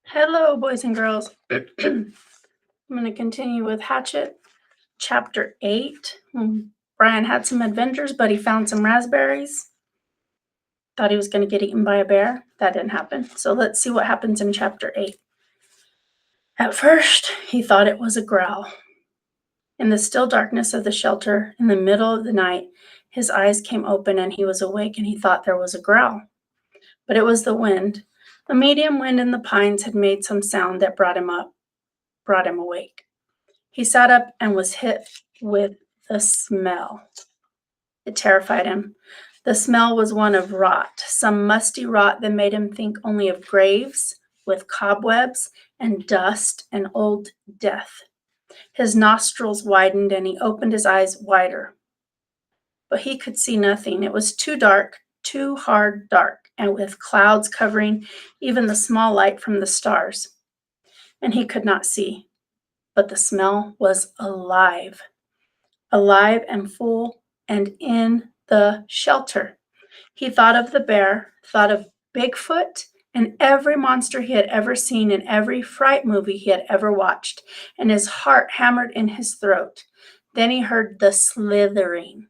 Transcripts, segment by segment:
Hello, boys and girls. I'm going to continue with Hatchet, Chapter 8. Brian had some adventures, but he found some raspberries. Thought he was going to get eaten by a bear. That didn't happen. So let's see what happens in Chapter 8. At first, he thought it was a growl. In the still darkness of the shelter, in the middle of the night, his eyes came open and he was awake and he thought there was a growl. But it was the wind. A medium wind in the pines had made some sound that brought him awake. He sat up and was hit with the smell. It terrified him. The smell was one of rot, some musty rot that made him think only of graves with cobwebs and dust and old death. His nostrils widened and he opened his eyes wider. But he could see nothing. It was too dark, too hard dark, and with clouds covering even the small light from the stars. And he could not see. But the smell was alive and full and in the shelter. He thought of the bear, thought of Bigfoot, and every monster he had ever seen in every fright movie he had ever watched, and his heart hammered in his throat. Then he heard the slithering,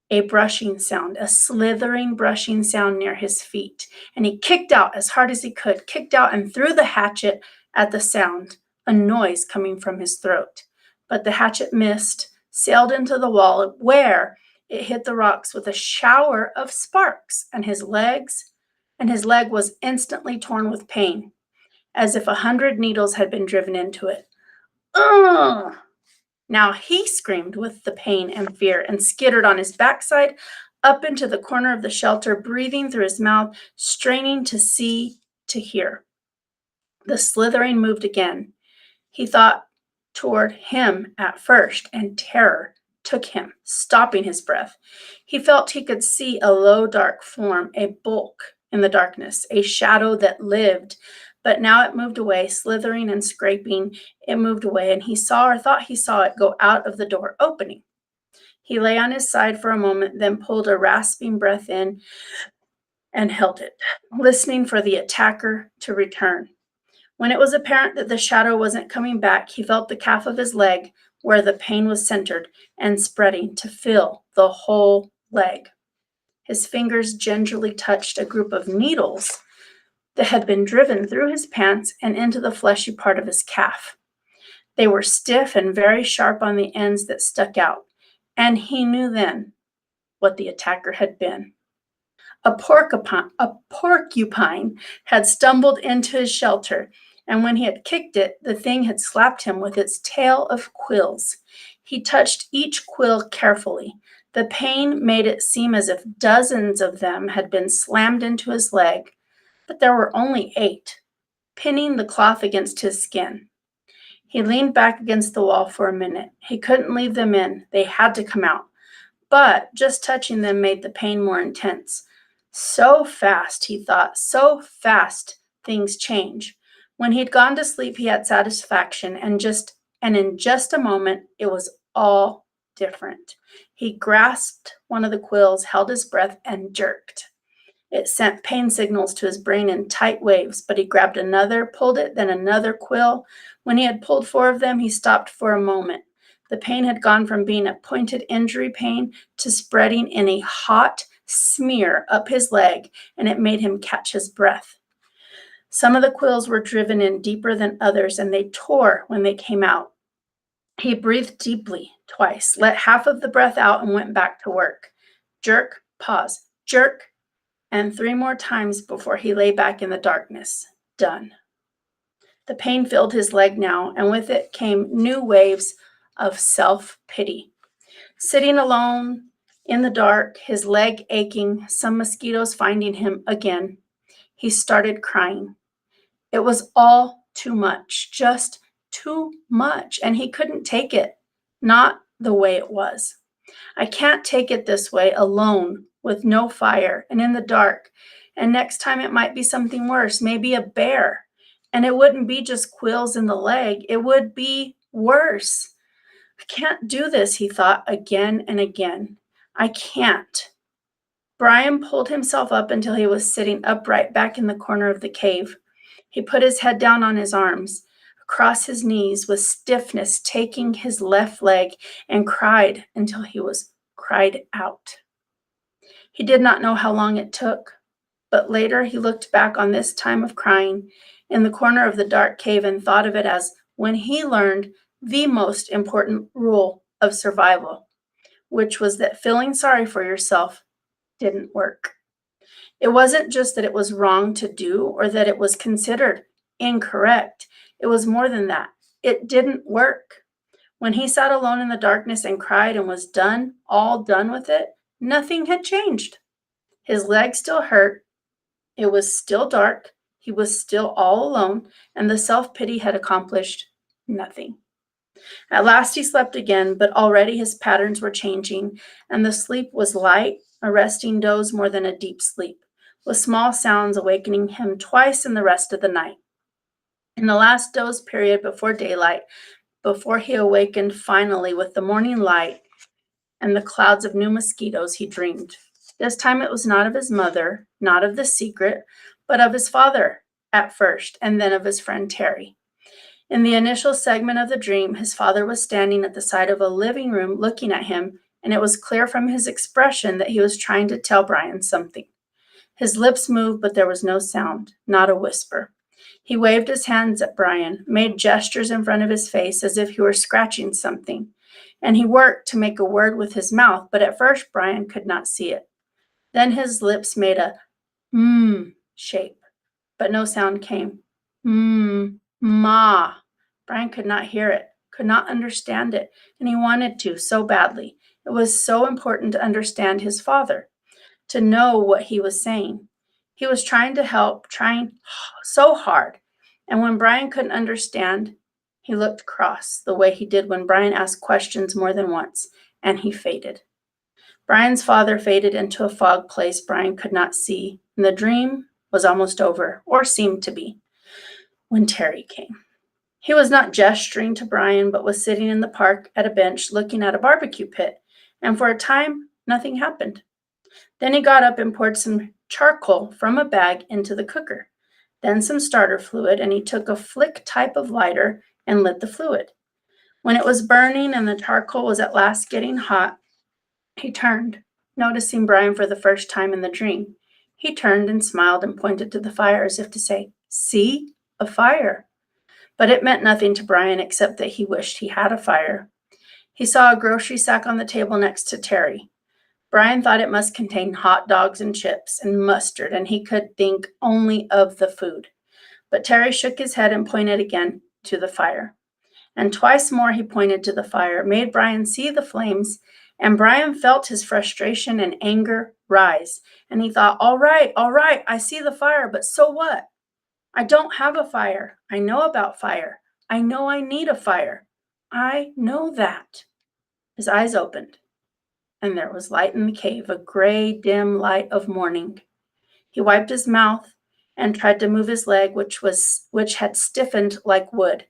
a brushing sound, a slithering, brushing sound near his feet, and he kicked out as hard as he could, kicked out and threw the hatchet at the sound, a noise coming from his throat. But the hatchet missed, sailed into the wall, where it hit the rocks with a shower of sparks, and his leg was instantly torn with pain, as if 100 needles had been driven into it. Ugh! Now he screamed with the pain and fear and skittered on his backside up into the corner of the shelter, breathing through his mouth, straining to see, to hear. The slithering moved again. He thought toward him at first, and terror took him, stopping his breath. He felt he could see a low, dark form, a bulk in the darkness, a shadow that lived. But now it moved away, slithering and scraping. It moved away, and he saw or thought he saw it go out of the door opening. He lay on his side for a moment, then pulled a rasping breath in and held it, listening for the attacker to return. When it was apparent that the shadow wasn't coming back, he felt the calf of his leg, where the pain was centered and spreading to fill the whole leg. His fingers gingerly touched a group of needles that had been driven through his pants and into the fleshy part of his calf. They were stiff and very sharp on the ends that stuck out, and he knew then what the attacker had been. A porcupine had stumbled into his shelter, and when he had kicked it, the thing had slapped him with its tail of quills. He touched each quill carefully. The pain made it seem as if dozens of them had been slammed into his leg, but there were only 8, pinning the cloth against his skin. He leaned back against the wall for a minute. He couldn't leave them in. They had to come out. But just touching them made the pain more intense. So fast, he thought, so fast things change. When he'd gone to sleep, he had satisfaction, and in just a moment, it was all different. He grasped one of the quills, held his breath, and jerked. It sent pain signals to his brain in tight waves, but he grabbed another, pulled it, then another quill. When he had pulled 4 of them, he stopped for a moment. The pain had gone from being a pointed injury pain to spreading in a hot smear up his leg, and it made him catch his breath. Some of the quills were driven in deeper than others, and they tore when they came out. He breathed deeply twice, let half of the breath out, and went back to work. Jerk, pause, jerk, and 3 more times before he lay back in the darkness. Done. The pain filled his leg now, and with it came new waves of self-pity. Sitting alone in the dark, his leg aching, some mosquitoes finding him again, he started crying. It was all too much, just too much, and he couldn't take it, not the way it was. I can't take it this way, alone, with no fire, and in the dark, and next time it might be something worse, maybe a bear, and it wouldn't be just quills in the leg, it would be worse. I can't do this, he thought again and again. I can't. Brian pulled himself up until he was sitting upright back in the corner of the cave. He put his head down on his arms, across his knees with stiffness, taking his left leg, and cried until he was cried out. He did not know how long it took, but later he looked back on this time of crying in the corner of the dark cave and thought of it as when he learned the most important rule of survival, which was that feeling sorry for yourself didn't work. It wasn't just that it was wrong to do or that it was considered incorrect. It was more than that. It didn't work. When he sat alone in the darkness and cried and was done, all done with it, nothing had changed. His leg still hurt. It was still dark. He was still all alone, and the self-pity had accomplished nothing. At last he slept again, but already his patterns were changing, and the sleep was light, a resting doze more than a deep sleep, with small sounds awakening him twice in the rest of the night. In the last doze period before daylight, before he awakened finally with the morning light and the clouds of new mosquitoes, he dreamed. This time it was not of his mother, not of the secret, but of his father at first, and then of his friend Terry. In the initial segment of the dream, his father was standing at the side of a living room looking at him, and it was clear from his expression that he was trying to tell Brian something. His lips moved, but there was no sound, not a whisper. He waved his hands at Brian, made gestures in front of his face as if he were scratching something, and he worked to make a word with his mouth, but at first Brian could not see it. Then his lips made a shape, but no sound came. Ma. Brian could not hear it, could not understand it, and he wanted to so badly. It was so important to understand his father, to know what he was saying. He was trying to help, trying so hard. And when Brian couldn't understand, he looked cross, the way he did when Brian asked questions more than once, and he faded. Brian's father faded into a fog place Brian could not see, and the dream was almost over, or seemed to be, when Terry came. He was not gesturing to Brian, but was sitting in the park at a bench looking at a barbecue pit, and for a time, nothing happened. Then he got up and poured some charcoal from a bag into the cooker, then some starter fluid, and he took a flick type of lighter and lit the fluid. When it was burning and the charcoal was at last getting hot, he turned, noticing Brian for the first time in the dream. He turned and smiled and pointed to the fire as if to say, "See, a fire." But it meant nothing to Brian except that he wished he had a fire. He saw a grocery sack on the table next to Terry. Brian thought it must contain hot dogs and chips and mustard, and he could think only of the food. But Terry shook his head and pointed again to the fire. And twice more he pointed to the fire, made Brian see the flames, and Brian felt his frustration and anger rise. And he thought, all right, I see the fire, but so what? I don't have a fire. I know about fire. I know I need a fire. I know that. His eyes opened, and there was light in the cave, a gray, dim light of morning. He wiped his mouth and tried to move his leg, which had stiffened like wood.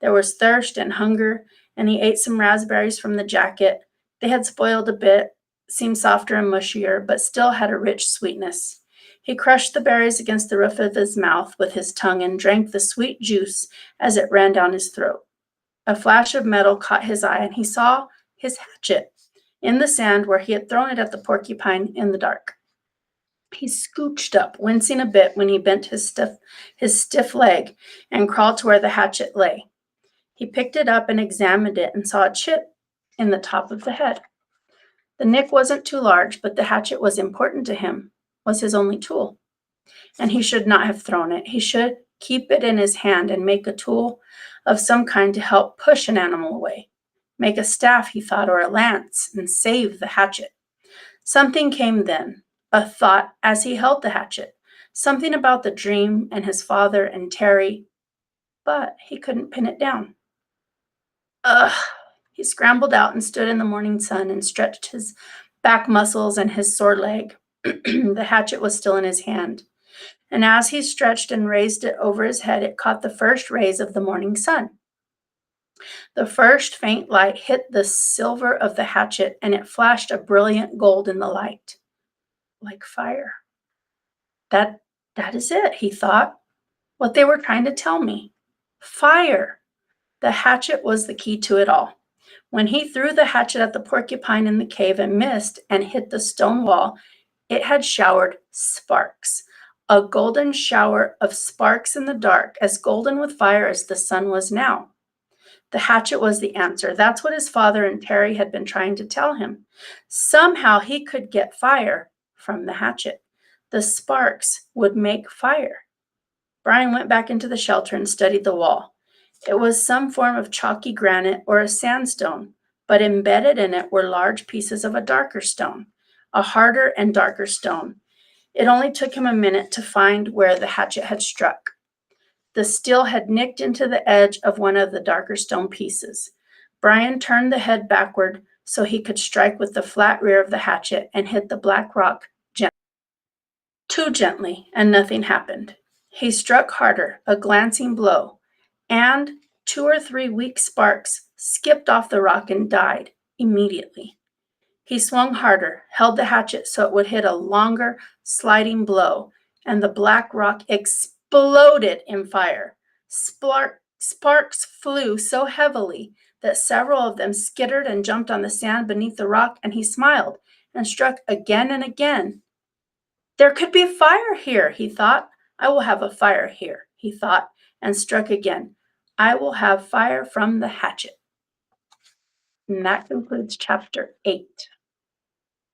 There was thirst and hunger, and he ate some raspberries from the jacket. They had spoiled a bit, seemed softer and mushier, but still had a rich sweetness. He crushed the berries against the roof of his mouth with his tongue and drank the sweet juice as it ran down his throat. A flash of metal caught his eye, and he saw his hatchet in the sand where he had thrown it at the porcupine in the dark. He scooched up, wincing a bit when he bent his stiff leg and crawled to where the hatchet lay. He picked it up and examined it and saw a chip in the top of the head. The nick wasn't too large, but the hatchet was important to him, was his only tool. And he should not have thrown it. He should keep it in his hand and make a tool of some kind to help push an animal away. Make a staff, he thought, or a lance, and save the hatchet. Something came then, a thought as he held the hatchet, something about the dream and his father and Terry, but he couldn't pin it down. Ugh! He scrambled out and stood in the morning sun and stretched his back muscles and his sore leg. The hatchet was still in his hand, and as he stretched and raised it over his head, it caught the first rays of the morning sun. The first faint light hit the silver of the hatchet, and it flashed a brilliant gold in the light, like fire. That is it, he thought. what they were trying to tell me. Fire! The hatchet was the key to it all. When he threw the hatchet at the porcupine in the cave and missed and hit the stone wall, it had showered sparks. A golden shower of sparks in the dark, as golden with fire as the sun was now. The hatchet was the answer. That's what his father and Terry had been trying to tell him. Somehow he could get fire from the hatchet. The sparks would make fire. Brian went back into the shelter and studied the wall. It was some form of chalky granite or a sandstone, but embedded in it were large pieces of a darker stone, a harder and darker stone. It only took him a minute to find where the hatchet had struck. The steel had nicked into the edge of one of the darker stone pieces. Brian turned the head backward so he could strike with the flat rear of the hatchet and hit the black rock gently. Too gently, and nothing happened. He struck harder, a glancing blow, and 2 or 3 weak sparks skipped off the rock and died immediately. He swung harder, held the hatchet so it would hit a longer, sliding blow, and the black rock exploded in fire. Sparks flew so heavily that several of them skittered and jumped on the sand beneath the rock, and he smiled and struck again and again. There could be fire here, he thought. I will have a fire here, he thought, and struck again. I will have fire from the hatchet. And that concludes chapter 8.